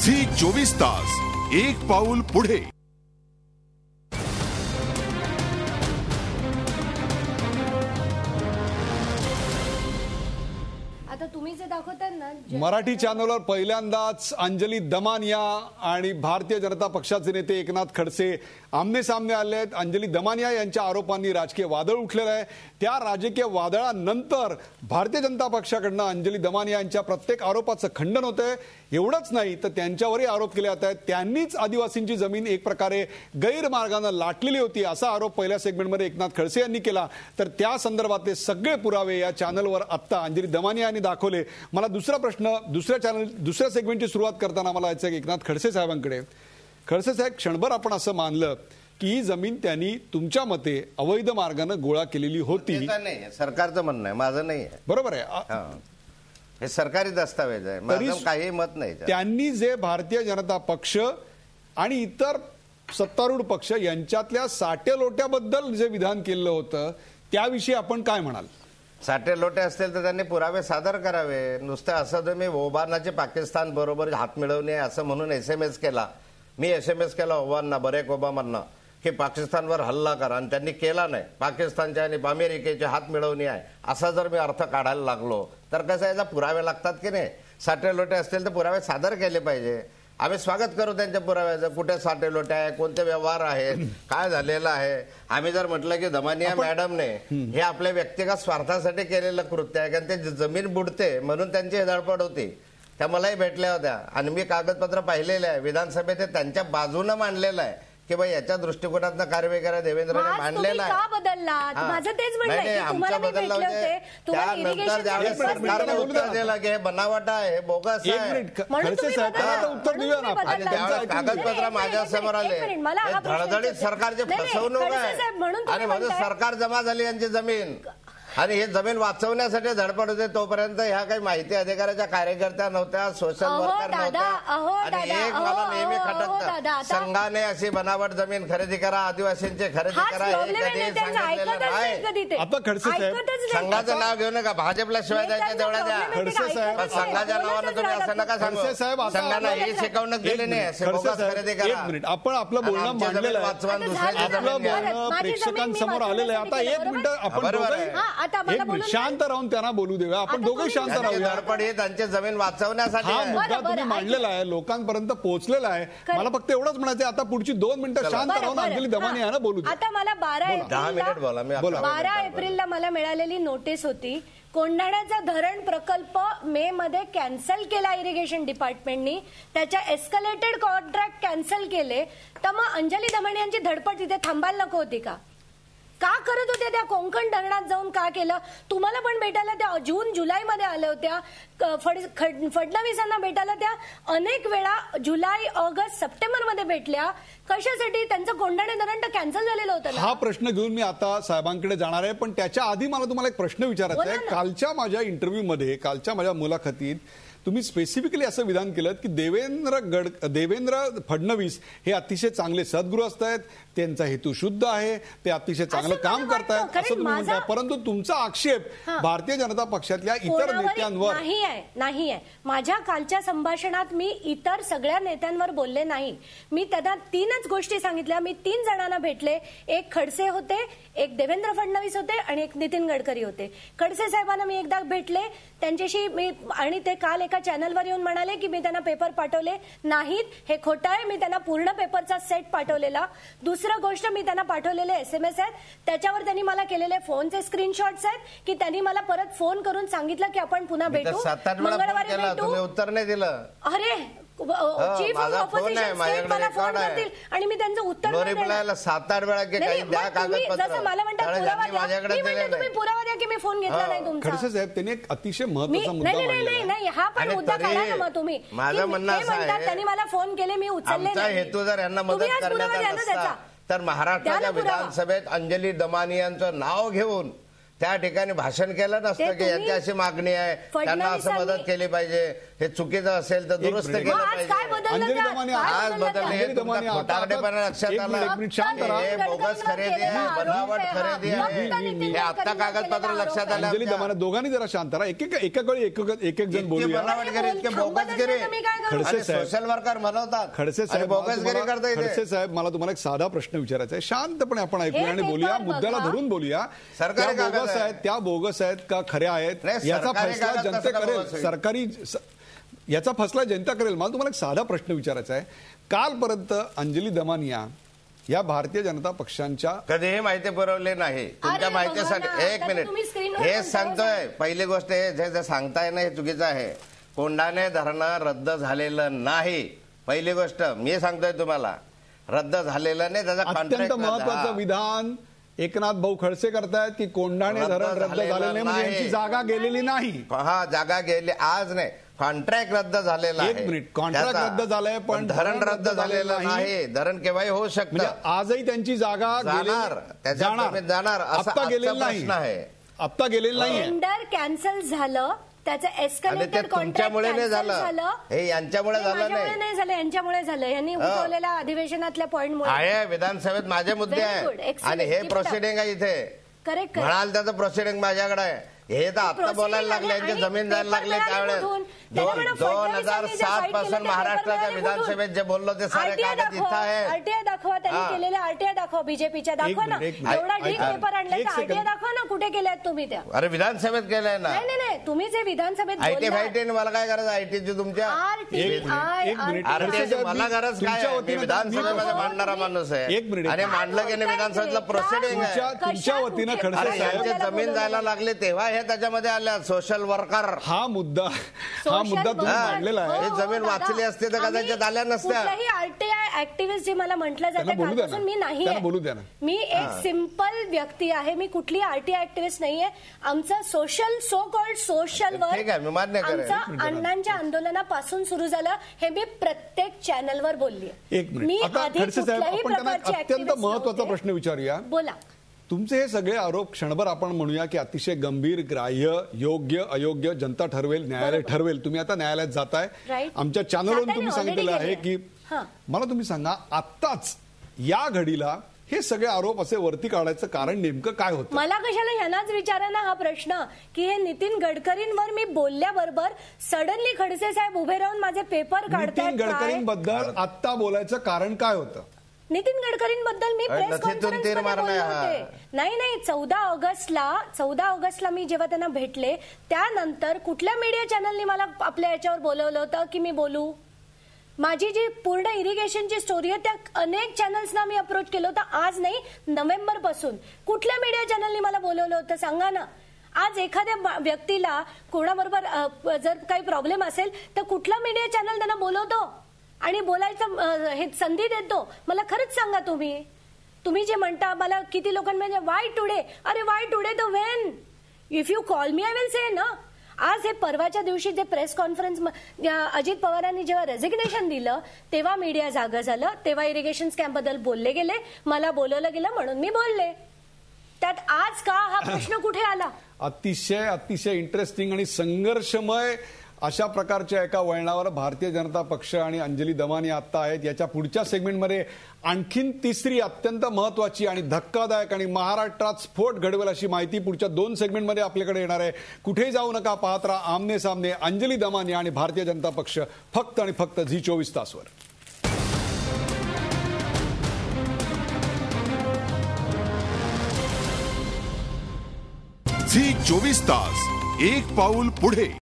Zee 24 तास एक पाऊल पुढे। आता तुम्ही जे दाखवताय ना मराठी चॅनलवर पहिल्यांदाच अंजली दमानिया आणि भारतीय जनता पक्षाचे नेते एकनाथ खडसे आमने सामने आले आहेत। अंजली दमानिया यांच्या आरोपांनी राजकीय वादळ उठलेलं आहे। त्या राजकीय वादळानंतर भारतीय जनता पक्षाकडनं अंजली दमानिया यांच्या प्रत्येक आरोपाचं खंडन होतंय। एवढंच नाही तर त्यांच्यावरही आरोप केले जात आहेत, त्यांनीच आदिवासींची जमीन एक प्रकारे गैरमार्गाने लाटलेली होती असा आरोप पहिल्या सेगमेंटमध्ये एकनाथ खडसे यांनी केला। तर त्या संदर्भातले सगळे पुरावे या चॅनलवर आता अंजली दमानिया यांनी दाखवले। मला दुसरा प्रश्न दुसऱ्या सेगमेंटची सुरुवात करताना मला यायचं एकनाथ खडसे साहेबांकडे। खडसे साहेब, क्षणभर आपण असं मानलं की ही जमीन त्यांनी तुमच्या मते अवैध मार्गाने गोळा केलेली होती, नाही सरकारचं म्हणणं आहे, माझं नाही आहे। बरोबर आहे, हे सरकारी दस्तावेज आहे, माझं काही मत नाही। त्यांनी जे भारतीय जनता पक्ष आणि इतर सत्तारूढ पक्ष यांच्यातल्या साटेलोट्याबद्दल जे विधान केलं होतं त्याविषयी आपण काय म्हणाल? साठे लोटे असतील तर त्यांनी पुरावे सादर करावे। नुसतं असं तुम्ही ओबामाचे पाकिस्तान बरोबर हात मिळवणे असं म्हणून SMS केला, मी SMS केला ओबामांना, बरेक ओबामांना, की पाकिस्तानवर हल्ला करा आणि त्यांनी केला नाही। पाकिस्तानच्या आणि अमेरिकेचे हात मिळवणी आहे असा जर मी अर्थ काढायला लागलो तर कसं याचा पुरावे लागतात की नाही? साठे लोटे असतील तर पुरावे सादर केले पाहिजे। आम्ही स्वागत करू त्यांच्या पुराव्याचं, कुठे साठे लोटे आहे, कोणते व्यवहार आहेत, काय झालेलं आहे। आम्ही जर म्हटलं की दमानिया मॅडमने हे आपल्या व्यक्तिगत स्वार्थासाठी केलेलं कृत्य आहे, कारण ते जमीन बुडते म्हणून त्यांची धडपड होती, त्या मलाही भेटल्या होत्या आणि मी कागदपत्र पाहिलेले आहे। विधानसभेत त्यांच्या बाजूनं मांडलेलं आहे की बाई याच्या दृष्टिकोनातनं कारवाई करा देवेंद्रने मांडलेला आहे। माझं तेच म्हणणं आहे की तुम्हाला मी भेटले होते, तुम्हाला इरिगेशन सरकारने उत्तर दिलं की हे बनावट आहे, बोगस आहे, कागदपत्र माझ्या समोर आले, धडधडीत सरकारची फसवणूक आहे आणि म्हणून सरकार जमा झाली यांची जमीन आणि हे जमीन वाचवण्यासाठी धडपड होते। तोपर्यंत ह्या काही माहिती अधिकाराच्या कार्यकर्त्या नव्हत्या, सोशल वर्कर नव्हत्या आणि एक मला नेहमी खटकतं, संघाने अशी बनावट जमीन खरेदी करा, आदिवासींची खरेदी करा, हे कधी सांगितलेलं नाही। आता खडसे साहेब, संघाचं नाव घेऊ नका, भाजपला शिवाय द्यायचे तेवढ्या द्या। खडसे साहेब, संघाच्या नावानं तुम्ही असं नका सांगू। संघाने हे शिकवणूक दिली नाही, खरेदी करा। एक मिनिट, आपण आपलं बोलणं मांडलेलं आहे, आपलं बोलणं प्रेक्षकांसमोर आलेलं आहे। आता एक मिनिट आपण शांत राहून त्यांना बोलू देऊया, आपण दोघे शांत राहूया। त्यांची जमीन वाचवण्यासाठी हा मुद्दा तुम्ही मांडलेला आहे, लोकांपर्यंत पोहोचलेला आहे। मला फक्त एवढंच म्हणायचं, आता पुढची 2 मिनिटं शांत राहून अंजली दमानिया यांना बोलू द्या। आता मला 12 एप्रिलला मला मिळालेली नोटीस होती, कोंढाण्याचा धरण प्रकल्प मे मध्ये कॅन्सल केला इरिगेशन डिपार्टमेंटनी, त्याच्या एस्कलेटेड कॉन्ट्रॅक्ट कॅन्सल केले, तर मग अंजली दमानिया यांची धडपड तिथे थांबायला नको होती का? का करत होत्या त्या? कोकण धरणात जाऊन का केलं? तुम्हाला पण भेटायला त्या जून जुलैमध्ये आल्या होत्या, फडणवीसांना भेटायला त्या अनेक वेळा जुलै ऑगस्ट सप्टेंबरमध्ये भेटल्या। कशासाठी? त्यांचं कोंढाणे धरण तर कॅन्सल झालेलं होतं। हा प्रश्न घेऊन मी आता साहेबांकडे जाणार आहे, पण त्याच्या आधी मला तुम्हाला एक प्रश्न विचारायचा आहे। कालच्या माझ्या इंटरव्ह्यू मध्ये, कालच्या माझ्या मुलाखतीत तुम्ही स्पेसिफिकली असं विधान केलं की देवेंद्र फडणवीस हे अतिशय चांगले सद्गृहस्थ आहेत, त्यांचा हेतू शुद्ध आहे, ते अतिशय चांगलं काम करतायत असं तुम्ही म्हणताय, परंतु तुमचा आक्षेप भारतीय जनता पक्षातल्या इतर नेत्यांवर नाही आहे। माझ्या कालच्या संभाषणात मी इतर सगळ्या नेत्यांवर बोलले नाही, मी त्यांना 3च गोष्टी सांगितल्या। मी 3 जणांना भेटले, एक खडसे होते, एक देवेंद्र फडणवीस होते आणि एक नितीन गडकरी होते। खडसे साहेबांना मी एकदा भेटले त्यांच्याशी मी, आणि ते काल एका चॅनलवर येऊन म्हणाले की मी त्यांना पेपर पाठवले नाहीत, हे खोटं आहे, मी त्यांना पूर्ण पेपरचा सेट पाठवलेला। दुसरं गोष्ट, मी त्यांना पाठवलेले SMS आहेत, त्याच्यावर त्यांनी मला केलेले फोनचे स्क्रीनशॉट्स आहेत की त्यांनी मला परत फोन करून सांगितलं की आपण पुन्हा भेटू, मंगळवारी भेटू, उत्तर नाही दिलं। अरे चीफ ऑफ ऑपोजिशन मला फोन करतील आणि मी त्यांचं उत्तर 7-8 वेळा मला म्हणतात तुम्ही पुरावा द्या की मी फोन घेतला नाही तुमचा। खडसे साहेब, त्यांनी एक अतिशय महत्त्वाचा मुद्दा नाही, हा पण मुद्दा काढा ना मग तुम्ही। माझं म्हणणं असं आहे, त्यांनी मला फोन केले, मी उचलले नाही। हेतू जर यांना मदत करण्याचा नसता तर महाराष्ट्राच्या विधानसभेत अंजली दमानियांचं नाव घेऊन त्या ठिकाणी भाषण केलं नसतं की यांची अशी मागणी आहे, त्यांना असं मदत केली पाहिजे, हे चुकीचं असेल तर दुरुस्त मिनिट. केलं मग आज काय पाहिजे. बदललं अंजली त्यात? दमानी काय आज बदललं बदलले. त्यात? अंजली दमानी आता- खोटारडेपणा लक्षात एक आला. मिनिट, एक मिनिट, शांत राहा. हे बोगस खरेदी आहे, बनावट खरेदी आहे. हे आत्ता कागदपत्र लक्षात आले अंजली आमच्या. दमानी दोघांनी जरा शांत राहा. एका वेळी एक जण इतकी बोलूया. बनावटगिरी, इतके बोगसगिरी. तुम्ही काय करू? खडसे आणि साहेब. सोशल वर्कर म्हणवतात खडसे आणि साहेब, मला बोगसगिरी करता तुम्हाला- इथे. खडसे साहेब, मला तुम्हाला एक साधा प्रश्न विचारायचा आहे. शांतपणे आपण ऐकूया आणि पेपर बोलूया, बघा. मुद्द्याला धरून बोलूया. सरकारी त्या कागद बोगस आहे. आहेत, त्या बोगस आहेत का खऱ्या आहेत नाही, याचा सरकारी फैसला कागद जनता कसं काय करेल. बोगस होईल? याचा फैसला जनता करेल. मला तुम्हाला एक साधा प्रश्न विचारायचा आहे. कालपर्यंत अंजली दमानिया या भारतीय जनता पक्षांच्या कधीही माहिती पुरवली नाही तुमच्या अरे माहितीसाठी. बघा ना, एक आता तुम्ही मिनिट, स्क्रीनवर हेच म्हणताय सांगतोय. पहिली गोष्ट हे जे सांगताय ना, हे चुकीचं आहे. कोंढाणे धरणं रद्द झालेलं नाही. पहिली गोष्ट मी सांगतोय तुम्हाला, रद्द झालेलं नाही. त्याचा अत्यंत कॉन्ट्रॅक्ट महत्वाचं विधान एकनाथ भाऊ खडसे करतायत की कोंढाणे रद्द धरण रद्द झालेलं झालेलं नाही, म्हणजे नाही. यांची जागा गेलेली नाही. हा, जागा गेली आज नाही, कॉन्ट्रॅक्ट रद्द झालेला एक आहे. मिनिट, कॉन्ट्रॅक्ट त्याचा. रद्द झालंय, पण धरण रद्द झालेलं नाही. धरण केव्हाही होऊ म्हणजे शकतं. आजही त्यांची जागा जाणार, त्याच्या जमीन जाणार असा आत्ता आजचा गेलेलं नाही. प्रश्न आहे. आत्ता गेलेलं नाहीये. टेंडर कॅन्सल झालं, त्याचं आणि ते एस्केलेटेड तुमच्यामुळे नाही कॉन्ट्रॅक्ट झालं, हे यांच्यामुळे झालं माझ्यामुळे नाही. नाही झालं, यांच्यामुळे झालं. यांनी उठवलेल्या अधिवेशनातल्या पॉइंटमुळे. आहे विधानसभेत माझे मुद्दे Very good, आहे excellent. आणि हे Keep it up. प्रोसिडिंग आहे इथे. करेक्ट म्हणाल त्याचं प्रोसिडिंग माझ्याकडे आहे. हे तर आता बोलायला लागले, यांची जमीन जायला लागले त्यावेळेस. 2007 पासून महाराष्ट्राच्या विधानसभेत जे बोललो ते सारे कागद इथं आहेत. आरटीआय दाखवा, त्यांनी हा. केलेल्या आरटीआय दाखवा, बीजेपीच्या दाखवा ना. एक मिनिट. एवढा ढीक ऐका. पेपर आणले एक तर आरटीआय सेकंद. दाखवा ना, कुठे केल्यात तुम्ही त्या. अरे विधानसभेत केलंय ना. नाही नाही नाही, तुम्ही जे विधानसभेत आयटी बोललात, फायटी मला काय गरज आयटीची तुमच्या? एक मिनिट. आरटीआयची मला गरज काय तुमच्या आहे? मी वतीनं विधानसभेमध्ये मी- मांडणारा माणूस आहे. एक मिनिट. आणि मांडलं की नाही विधानसभेत प्रोसिडिंग आहे. तुमच्या वतीनं खडसे अरे साहेब, यांची जमीन जायला लागली तेव्हा हे त्याच्यामध्ये आल्या. सोशल वर्कर हा मुद्दा तुम्ही वर्कर. मांडलेला आहे. हे जमीन दादा, वाचली असते तर कदाचित आम्ही आल्या नसत्या. कुठल्याही आरटीआय ऍक्टिव्हिस्ट जे मला म्हटलं जातं त्यांना बोलू द्या ना. कालपासून, मी नाही त्यांना बोलू द्या ना. मी एक सिंपल व्यक्ती आहे. मी कुठली आरटीआय ऍक्टिव्हिस्ट नाहीये. आमचं सो कॉल्ड सोशल ठीक आहे, मी मान्य करेन. आमचं अण्णांच्या आंदोलनापासून सुरू झालं. हे मी प्रत्येक चॅनलवर बोलली. एक मिनिट. आता खडसे साहेब, आपण त्यांना एक अत्यंत महत्वाचा प्रश्न विचारूया. बोला. तुमचे हे सगळे आरोप क्षणभर आपण म्हणूया की अतिशय गंभीर, ग्राह्य, योग्य अयोग्य जनता ठरवेल, न्यायालय ठरवेल. तुम्ही आता न्यायालयात जाताय. Right. आमच्या चॅनलवरून जाताय तुम्ही ना, सांगितलेलं already आहे की गेले. हां. मला तुम्ही सांगा, आत्ताच या घडीला हे सगळे आरोप असे वरती काढायचं कारण नेमकं काय होतं? मला कशाला यांनाच विचारा ना हा प्रश्न की हे नितीन गडकरींवर मी बोलल्याबरोबर सडनली खडसे साहेब उभे राहून माझे पेपर नितीन काढतायत काय? गडकरींबद्दल आत्ता बोलायचं कारण काय होतं? नितीन गडकरींबद्दल मी प्रेस नथीतून तीर कॉन्फरन्स मारलाय हा. होते. नाही 14 ऑगस्टला मी जेव्हा त्यांना भेटले त्यानंतर कुठल्या मीडिया चॅनलनी मला आपल्या याच्यावर बोलवलं होतं की मी बोलू? माझी जी पूर्ण इरिगेशनची स्टोरी आहे त्या अनेक चॅनल्सना मी अप्रोच केलं होतं. आज नाही, नोव्हेंबर पासून कुठल्या मीडिया चॅनलनी मला बोलवलं होतं सांगा ना. आज एखाद्या व्यक्तीला कोणाबरोबर जर काही प्रॉब्लेम असेल तर कुठला मीडिया चॅनल त्यांना बोलवतो आणि बोलायचं हे संधी देतो? मला खरंच सांगा. तुम्ही जे म्हणता मला किती लोकांमध्ये वाय टुडे, अरे वाय टुडे तर Wien if you call me I will say ना. आज हे परवाच्या दिवशी जे प्रेस कॉन्फरन्स अजित पवारांनी जेव्हा रेझिग्नेशन दिलं तेव्हा मीडिया जागा झालं, तेव्हा इरिगेशन स्कॅम बद्दल बोलले गेले, मला बोलवलं गेलं म्हणून मी बोलले. त्यात आज का हा प्रश्न कुठे आला? अतिशय इंटरेस्टिंग आणि संघर्षमय अशा प्रकारच्या एका वळणावर भारतीय जनता पक्ष आणि अंजली दमानी आता आहेत. याच्या पुढच्या सेगमेंटमध्ये आणखीन तिसरी अत्यंत महत्वाची आणि धक्कादायक आणि महाराष्ट्रात स्फोट घडवेल अशी माहिती पुढच्या 2 सेगमेंटमध्ये आपल्याकडे येणार आहे. कुठेही जाऊ नका, पाहत राहा आमने सामने, अंजली दमानी आणि भारतीय जनता पक्ष, फक्त आणि फक्त झी24 तासवर. झी 24 तास, एक पाऊल पुढे.